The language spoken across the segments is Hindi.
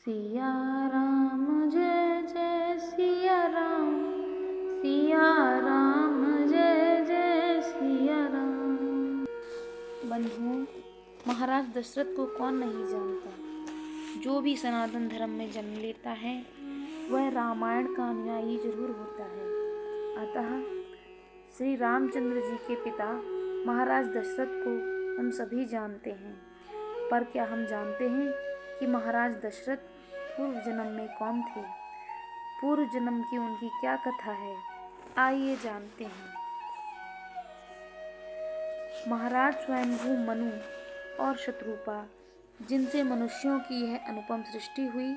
सिया राम जय जय सिया राम, सिया राम जय जय सिया राम। बंधुओं, महाराज दशरथ को कौन नहीं जानता। जो भी सनातन धर्म में जन्म लेता है वह रामायण का अनुयायी जरूर होता है। अतः श्री रामचंद्र जी के पिता महाराज दशरथ को हम सभी जानते हैं, पर क्या हम जानते हैं कि महाराज दशरथ पूर्व जन्म में कौन थे? पूर्व जन्म की उनकी क्या कथा है, आइए जानते हैं। महाराज स्वयंभू मनु और शत्रुपा, जिनसे मनुष्यों की यह अनुपम सृष्टि हुई,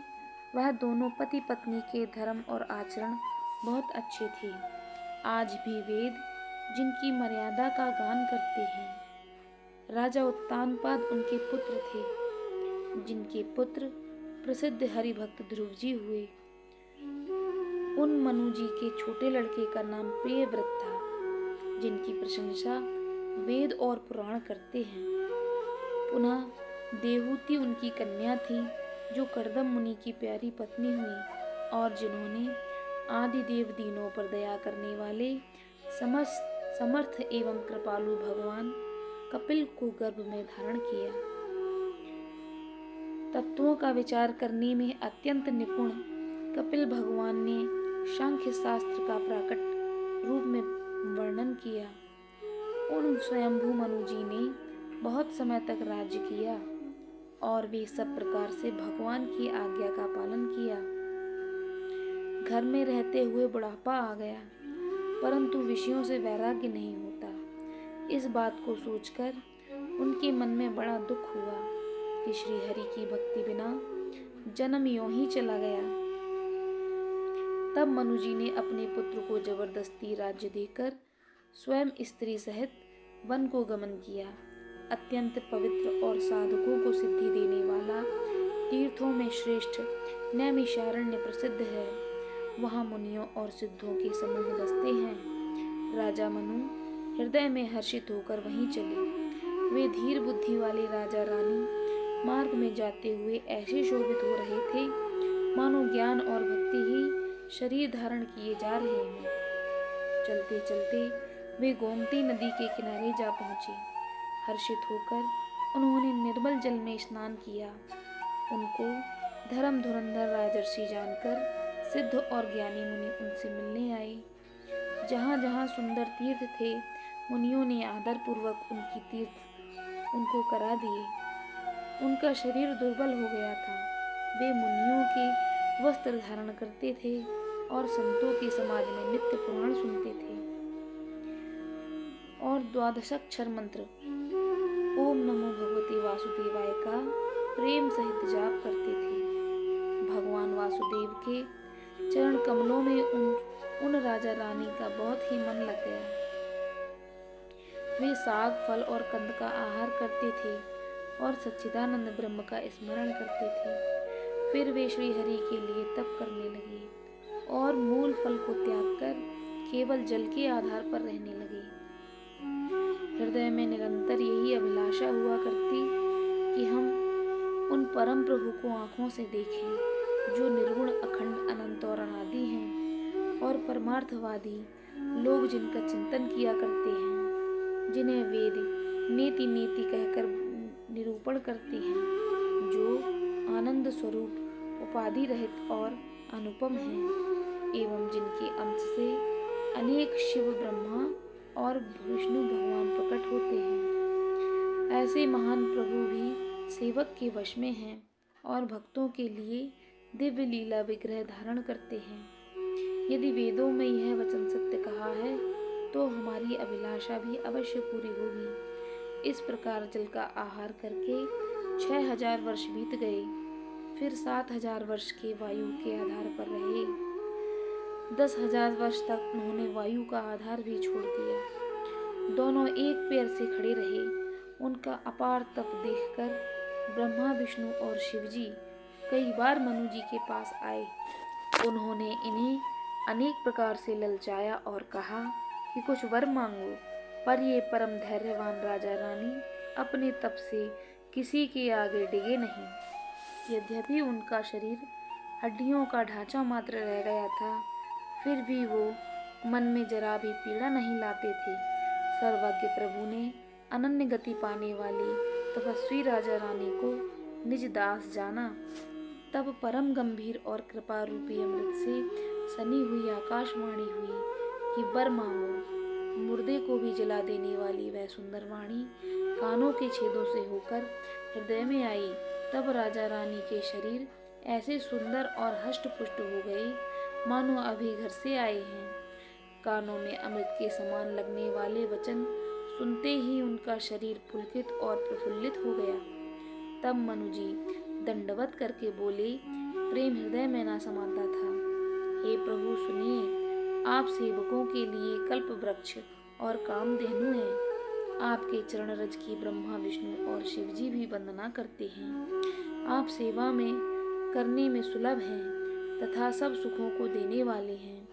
वह दोनों पति पत्नी के धर्म और आचरण बहुत अच्छे थे। आज भी वेद जिनकी मर्यादा का गान करते हैं। राजा उत्तानपाद उनके पुत्र थे, जिनके पुत्र प्रसिद्ध हरिभक्त ध्रुव जी हुए। उन मनु जी के छोटे लड़के का नाम प्रियव्रत था, जिनकी प्रशंसा वेद और पुराण करते हैं। पुनः देहूति उनकी कन्या थी, जो कर्दम मुनि की प्यारी पत्नी हुई और जिन्होंने आदिदेव दीनों पर दया करने वाले समर्थ एवं कृपालु भगवान कपिल को गर्भ में धारण किया। तत्वों का विचार करने में अत्यंत निपुण कपिल भगवान ने सांख्य शास्त्र का प्राकट रूप में वर्णन किया। उन स्वयंभू मनु जी ने बहुत समय तक राज्य किया और वे सब प्रकार से भगवान की आज्ञा का पालन किया। घर में रहते हुए बुढ़ापा आ गया, परंतु विषयों से वैराग्य नहीं होता। इस बात को सोचकर उनके मन में बड़ा दुख हुआ कि श्री हरि की भक्ति बिना जन्म यों ही चला गया। तब मनु जी ने अपने पुत्र को जबरदस्ती राज्य देकर स्वयं स्त्री सहित वन को गमन किया। अत्यंत पवित्र और साधकों को सिद्धि देने वाला तीर्थों में श्रेष्ठ नैमिषारण्य प्रसिद्ध है। वहाँ मुनियों और सिद्धों के समूह बसते हैं। राजा मनु हृदय में हर्षित होकर वहीं चले। वे धीर बुद्धि वाले राजा रानी मार्ग में जाते हुए ऐसे शोभित हो रहे थे मानो ज्ञान और भक्ति ही शरीर धारण किए जा रहे हों। चलते चलते वे गोमती नदी के किनारे जा पहुँचे। हर्षित होकर उन्होंने निर्मल जल में स्नान किया। उनको धर्म धुरंधर राजर्षि जानकर सिद्ध और ज्ञानी मुनि उनसे मिलने आए। जहाँ जहाँ सुंदर तीर्थ थे, मुनियों ने आदर पूर्वक उनकी तीर्थ उनको करा दिए। उनका शरीर दुर्बल हो गया था। वे मुनियों के वस्त्र धारण करते थे और संतों के समाज में नित्य पुराण सुनते थे और द्वादशाक्षर मंत्र ओम नमो भगवते वासुदेवाय का प्रेम सहित जाप करते थे। भगवान वासुदेव के चरण कमलों में उन राजा रानी का बहुत ही मन लग गया। वे साग फल और कंद का आहार करते थे और सच्चिदानंद ब्रह्म का स्मरण करते थे। फिर वे श्री हरि के लिए तप करने लगे और मूल फल को त्याग कर केवल जल के आधार पर रहने लगे। हृदय में निरंतर यही अभिलाषा हुआ करती कि हम उन परम प्रभु को आंखों से देखें, जो निर्गुण अखंड अनंत और अनादि हैं और परमार्थवादी लोग जिनका चिंतन किया करते हैं, जिन्हें वेद नेति नेति कहकर निरूपण करते हैं, जो आनंद स्वरूप उपाधि रहित और अनुपम हैं एवं जिनके अंश से अनेक शिव ब्रह्मा और विष्णु भगवान प्रकट होते हैं। ऐसे महान प्रभु भी सेवक के वश में हैं और भक्तों के लिए दिव्य लीला विग्रह धारण करते हैं। यदि वेदों में यह वचन सत्य कहा है तो हमारी अभिलाषा भी अवश्य पूरी होगी। इस प्रकार जल का आहार करके 6000 वर्ष बीत गए। फिर 7000 वर्ष के वायु के आधार पर रहे। 10,000 वर्ष तक उन्होंने वायु का आधार भी छोड़ दिया। दोनों एक पैर से खड़े रहे। उनका अपार तप देखकर ब्रह्मा विष्णु और शिवजी कई बार मनु जी के पास आए। उन्होंने इन्हें अनेक प्रकार से ललचाया और कहा कि कुछ वर मांगो, पर ये परम धैर्यवान राजा रानी अपने तप से किसी के आगे डिगे नहीं। यद्यपि उनका शरीर हड्डियों का ढांचा मात्र रह गया था, फिर भी वो मन में जरा भी पीड़ा नहीं लाते थे। सर्वज्ञ प्रभु ने अनन्य गति पाने वाली तपस्वी राजा रानी को निज दास जाना। तब परम गंभीर और कृपा रूपी अमृत से सनी हुई आकाशवाणी हुई कि वर मांगो। मुर्दे को भी जला देने वाली वह सुंदर वाणी कानों के छेदों से होकर हृदय में आई। तब राजा रानी के शरीर ऐसे सुंदर और हष्ट पुष्ट हो गए मानो अभी घर से आए हैं। कानों में अमृत के समान लगने वाले वचन सुनते ही उनका शरीर पुलकित और प्रफुल्लित हो गया। तब मनु जी दंडवत करके बोले, प्रेम हृदय में ना समाता था। हे प्रभु सुनिए, आप सेवकों के लिए कल्प वृक्ष और कामधेनु हैं। आपके चरण रज की ब्रह्मा विष्णु और शिव जी भी वंदना करते हैं। आप सेवा में करने में सुलभ हैं तथा सब सुखों को देने वाले हैं।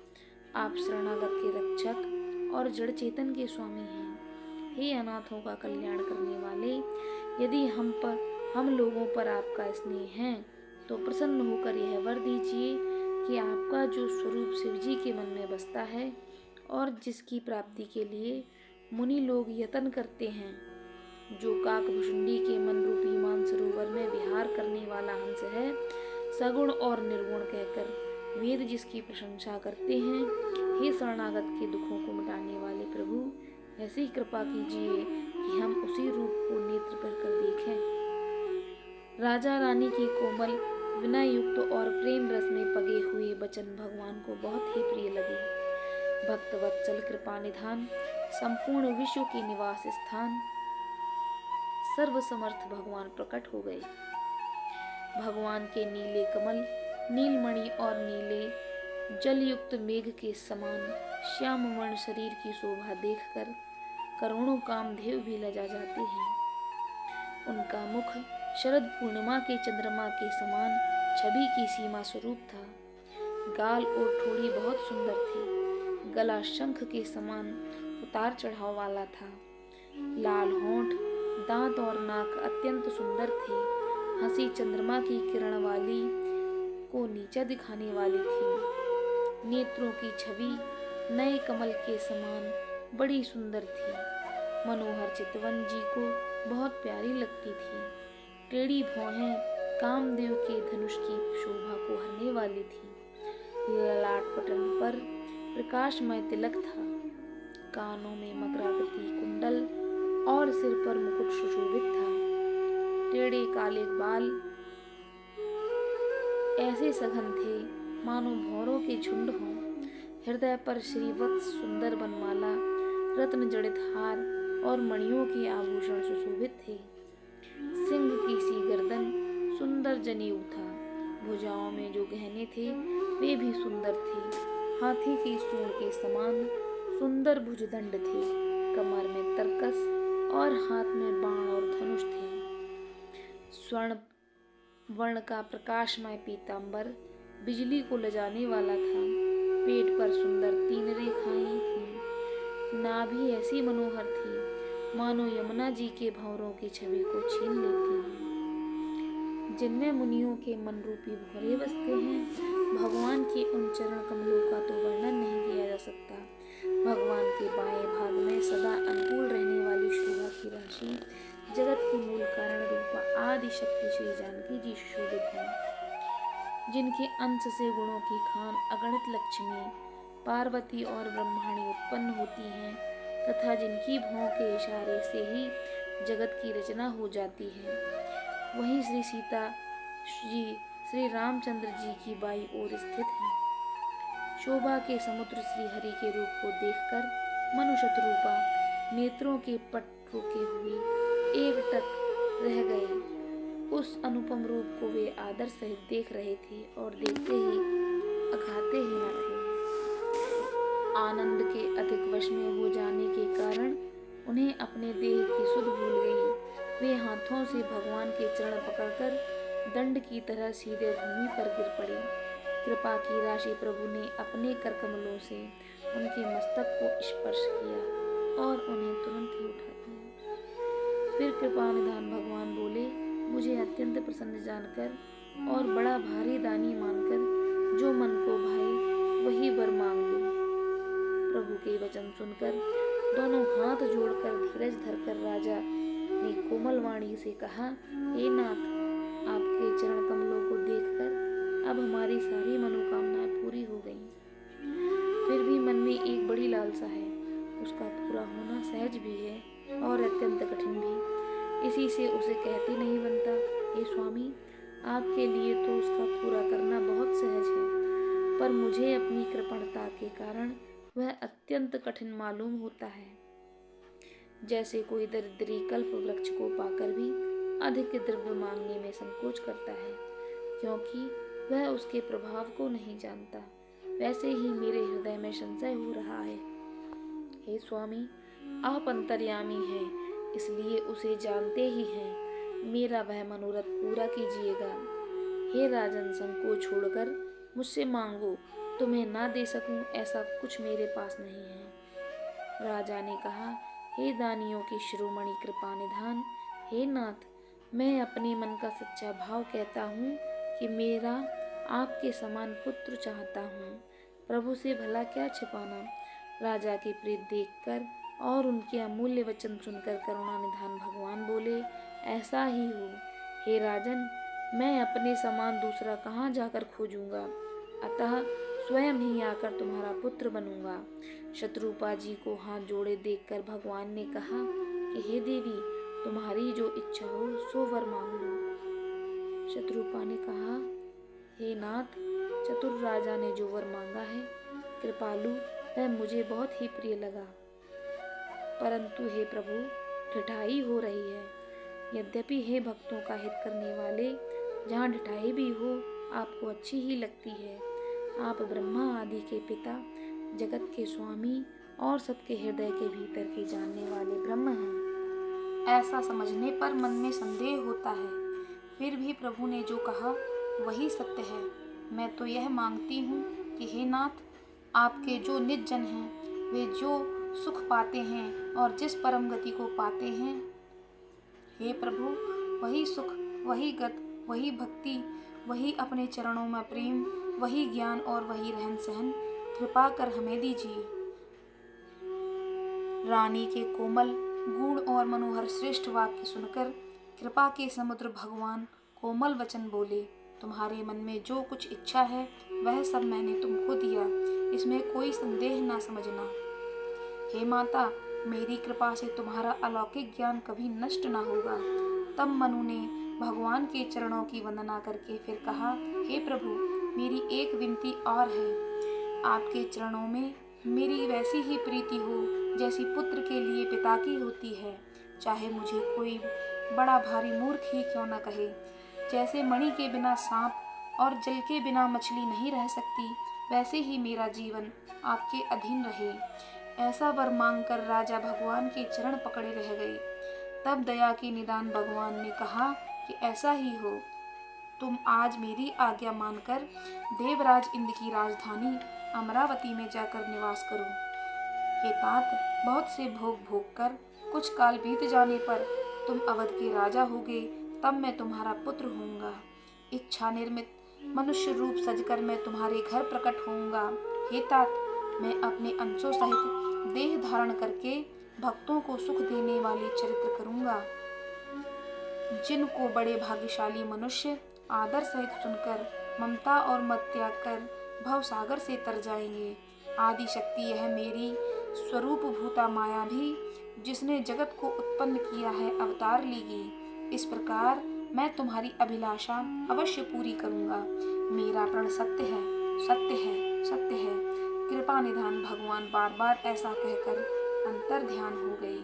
आप शरणागत के रक्षक और जड़ चेतन के स्वामी हैं। हे अनाथों का कल्याण करने वाले, यदि हम लोगों पर आपका स्नेह है तो प्रसन्न होकर यह वर दीजिए कि आपका जो स्वरूप शिव जी के मन में बसता है और जिसकी प्राप्ति के लिए मुनि लोग यत्न करते हैं, जो काकभुषुंडी के मन रूपी मानसरोवर में विहार करने वाला हंस है, सगुण और निर्गुण कहकर वेद जिसकी प्रशंसा करते हैं, हे शरणागत के दुखों को मिटाने वाले प्रभु, ऐसी कृपा कीजिए कि हम उसी रूप को नेत्र भर कर देखें। राजा रानी की कोमल विनय युक्त और प्रेम रस में पगे हुए वचन भगवान को बहुत ही प्रिय लगे। भक्तवत्सल कृपा निधान, संपूर्ण विश्व के निवास स्थान, सर्वसमर्थ भगवान प्रकट हो गए। भगवान के नीले कमल, नीलमणि और नीले जलयुक्त मेघ के समान श्याम वर्ण शरीर की शोभा देखकर करोड़ों कामधेव भी लजा जाते हैं। उनका मुख शरद पूर्णिमा के चंद्रमा के समान छवि की सीमा स्वरूप था। गाल और ठोड़ी बहुत सुंदर थी। गला शंख के समान उतार चढ़ाव वाला था। लाल होंठ, दांत और नाक अत्यंत सुंदर थे। हंसी चंद्रमा की किरण वाली को नीचा दिखाने वाली थी। नेत्रों की छवि नए कमल के समान बड़ी सुंदर थी। मनोहर चितवन जी को बहुत प्यारी लगती थी। टेढ़ी भौहें कामदेव के धनुष की शोभा को हरने वाली थी। ललाट पटन पर प्रकाशमय तिलक था। कानों में मकराकृति कुंडल और सिर पर मुकुट सुशोभित था। टेढ़े काले बाल ऐसे सघन थे मानो भौरों के झुंड हों। हृदय पर श्रीवत्स सुंदर बनमाला, रत्न जड़ित हार और मणियों के आभूषण सुशोभित थे। सिंह की सी गर्दन, सुंदर जनेऊ था। भुजाओं में जो गहने थे वे भी सुंदर थे। हाथी की सूंड के समान सुंदर भुजदंड थे। कमर में तरकस और हाथ में बाण और धनुष थे। स्वर्ण वर्ण का प्रकाशमय पीतांबर बिजली को लजाने वाला था। पेट पर सुंदर 3 रेखाएं थीं। नाभि ऐसी मनोहर थी मानो यमुना जी के भंवरों की छवि को छीन लेती हैं। जिनमें मुनियों के मन रूपी भंवरे बसते हैं, भगवान के उन चरण कमलों का तो वर्णन नहीं किया जा सकता। भगवान के बाएं भाग में सदा अनुकूल रहने वाली शोभा की राशि, जगत की मूल कारण रूपा आदि शक्ति श्री जानकी जी सुशोभित हैं। जिनके अंश से गुणों की खान अगणित लक्ष्मी, पार्वती और ब्रह्माणी उत्पन्न होती हैं तथा जिनकी भौं के इशारे से ही जगत की रचना हो जाती है, वहीं श्री सीता जी श्री रामचंद्र जी की बाई ओर स्थित हैं। शोभा के समुद्र श्री हरि के रूप को देखकर मनुष्य रूपा नेत्रों के पट रोके हुए एकटक रह गए। उस अनुपम रूप को वे आदर सहित देख रहे थे और देखते ही अघाते ही न रहे। आनंद के अधिक वश में हो जाने के कारण उन्हें अपने देह की सुध भूल गई। वे हाथों से भगवान के चरण पकड़कर दंड की तरह सीधे भूमि पर गिर पड़े। कृपा की राशि प्रभु ने अपने कर कमलों से उनके मस्तक को स्पर्श किया और उन्हें तुरंत ही उठा दिया। फिर कृपा निधान भगवान बोले, मुझे अत्यंत प्रसन्न जानकर और बड़ा भारी दानी मानकर जो मन को भाए वही वर मांग लो। प्रभु के वचन सुनकर दोनों हाथ जोड़कर धीरज धरकर राजा ने कोमल वाणी से कहा, हे नाथ, आपके चरण कमलों को देखकर अब हमारी सारी मनोकामनाएं पूरी हो गईं। फिर भी मन में एक बड़ी लालसा है, उसका पूरा होना सहज भी है और अत्यंत कठिन भी। इसी से उसे कहते नहीं बनता। हे स्वामी, आपके लिए तो उसका पूरा करना बहुत सहज है, पर मुझे अपनी कृपणता के कारण वह अत्यंत कठिन मालूम होता है। जैसे कोई दरिद्री कल्प वृक्ष को पाकर भी अधिक द्रव्य मांगने में संकोच करता है, क्योंकि वह उसके प्रभाव को नहीं जानता, वैसे ही मेरे हृदय में संशय हो रहा है। हे स्वामी, आप अंतर्यामी हैं, इसलिए उसे जानते ही हैं। मेरा वह मनोरथ पूरा कीजिएगा। हे राजन, संकोच छोड़कर मुझसे मांगो, तुम्हें ना दे सकूं ऐसा कुछ मेरे पास नहीं है। राजा ने कहा, हे दानियों की शिरोमणि कृपा निधान, हे नाथ, मैं अपने मन का सच्चा भाव कहता हूँ कि मेरा आपके समान पुत्र चाहता हूँ। प्रभु से भला क्या छिपाना। राजा की प्रीत देखकर और उनके अमूल्य वचन सुनकर करुणा निधान भगवान बोले, ऐसा ही हो। हे राजन, मैं अपने समान दूसरा कहाँ जाकर खोजूंगा, अतः स्वयं ही आकर तुम्हारा पुत्र बनूंगा। शत्रुपा जी को हाथ जोड़े देखकर भगवान ने कहा कि हे देवी, तुम्हारी जो इच्छा हो सो वर मांग लो। शत्रुपा ने कहा, हे नाथ, चतुर राजा ने जो वर मांगा है, कृपालु, वह मुझे बहुत ही प्रिय लगा, परंतु हे प्रभु, ढिठाई हो रही है। यद्यपि हे भक्तों का हित करने वाले, जहाँ ढिठाई भी हो आपको अच्छी ही लगती है। आप ब्रह्मा आदि के पिता, जगत के स्वामी और सबके हृदय के भीतर के जानने वाले ब्रह्म हैं। ऐसा समझने पर मन में संदेह होता है, फिर भी प्रभु ने जो कहा वही सत्य है। मैं तो यह मांगती हूँ कि हे नाथ, आपके जो निज जन हैं, वे जो सुख पाते हैं और जिस परम गति को पाते हैं, हे प्रभु, वही सुख, वही गत, वही भक्ति, वही अपने चरणों में प्रेम, वही ज्ञान और वही रहन सहन कृपा कर हमें दीजिए। रानी के कोमल गुण और मनोहर श्रेष्ठ वाक्य सुनकर कृपा के समुद्र भगवान कोमल वचन बोले, तुम्हारे मन में जो कुछ इच्छा है वह सब मैंने तुमको दिया, इसमें कोई संदेह ना समझना। हे माता, मेरी कृपा से तुम्हारा अलौकिक ज्ञान कभी नष्ट ना होगा। तब मनु ने भगवान के चरणों की वंदना करके फिर कहा, हे प्रभु, मेरी एक विनती और है। आपके चरणों में मेरी वैसी ही प्रीति हो जैसी पुत्र के लिए पिता की होती है, चाहे मुझे कोई बड़ा भारी मूर्ख ही क्यों न कहे। जैसे मणि के बिना सांप और जल के बिना मछली नहीं रह सकती, वैसे ही मेरा जीवन आपके अधीन रहे। ऐसा वर मांगकर राजा भगवान के चरण पकड़े रह गए। तब दया के निदान भगवान ने कहा कि ऐसा ही हो, तुम आज मेरी आज्ञा मानकर देवराज इंद्र की राजधानी अमरावती में जाकर निवास करो। हे तात, बहुत से भोग भोग कर कुछ काल बीत जाने पर तुम अवध के राजा होगे, तब मैं तुम्हारा पुत्र होऊंगा। इच्छा निर्मित मनुष्य रूप सजकर मैं तुम्हारे घर प्रकट होऊंगा। हे तात, मैं अपने अंशों सहित देह धारण करके भक्तों को सुख देने वाले चरित्र करूंगा, जिनको बड़े भाग्यशाली मनुष्य आदर सहित सुनकर ममता और मत त्याग कर भव सागर से तर जाएंगे। आदि शक्ति यह मेरी स्वरूप भूता माया भी, जिसने जगत को उत्पन्न किया है, अवतार लेगी। इस प्रकार मैं तुम्हारी अभिलाषा अवश्य पूरी करूंगा। मेरा प्रण सत्य है, सत्य है, सत्य है। कृपा निधान भगवान बार बार ऐसा कहकर अंतर ध्यान हो गए।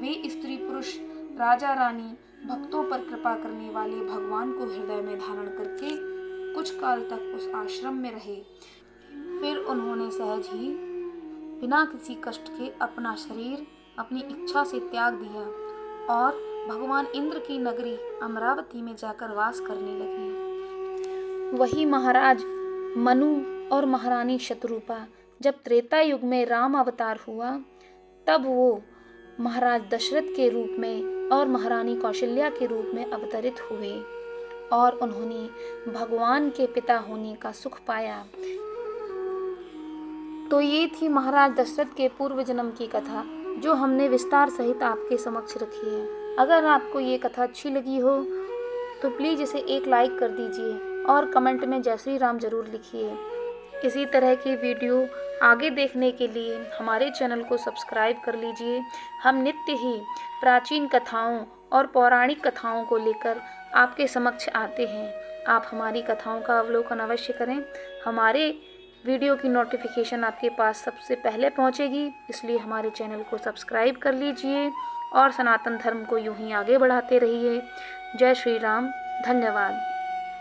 वे स्त्री पुरुष, राजा रानी, भक्तों पर कृपा करने वाले भगवान को हृदय में धारण करके कुछ काल तक उस आश्रम में रहे। फिर उन्होंने सहज ही बिना किसी कष्ट के अपना शरीर अपनी इच्छा से त्याग दिया और भगवान इंद्र की नगरी अमरावती में जाकर वास करने लगे। वही महाराज मनु और महारानी शत्रुपा जब त्रेता युग में राम अवतार हुआ, तब वो महाराज दशरथ के रूप में और महारानी कौशल्या के रूप में अवतरित हुए और उन्होंने भगवान के पिता होने का सुख पाया। तो ये थी महाराज दशरथ के पूर्व जन्म की कथा, जो हमने विस्तार सहित आपके समक्ष रखी है। अगर आपको ये कथा अच्छी लगी हो तो प्लीज़ इसे एक लाइक कर दीजिए और कमेंट में जय श्री राम जरूर लिखिए। इसी तरह की वीडियो आगे देखने के लिए हमारे चैनल को सब्सक्राइब कर लीजिए। हम नित्य ही प्राचीन कथाओं और पौराणिक कथाओं को लेकर आपके समक्ष आते हैं। आप हमारी कथाओं का अवलोकन अवश्य करें। हमारे वीडियो की नोटिफिकेशन आपके पास सबसे पहले पहुंचेगी, इसलिए हमारे चैनल को सब्सक्राइब कर लीजिए और सनातन धर्म को यूं ही आगे बढ़ाते रहिए। जय श्री राम। धन्यवाद।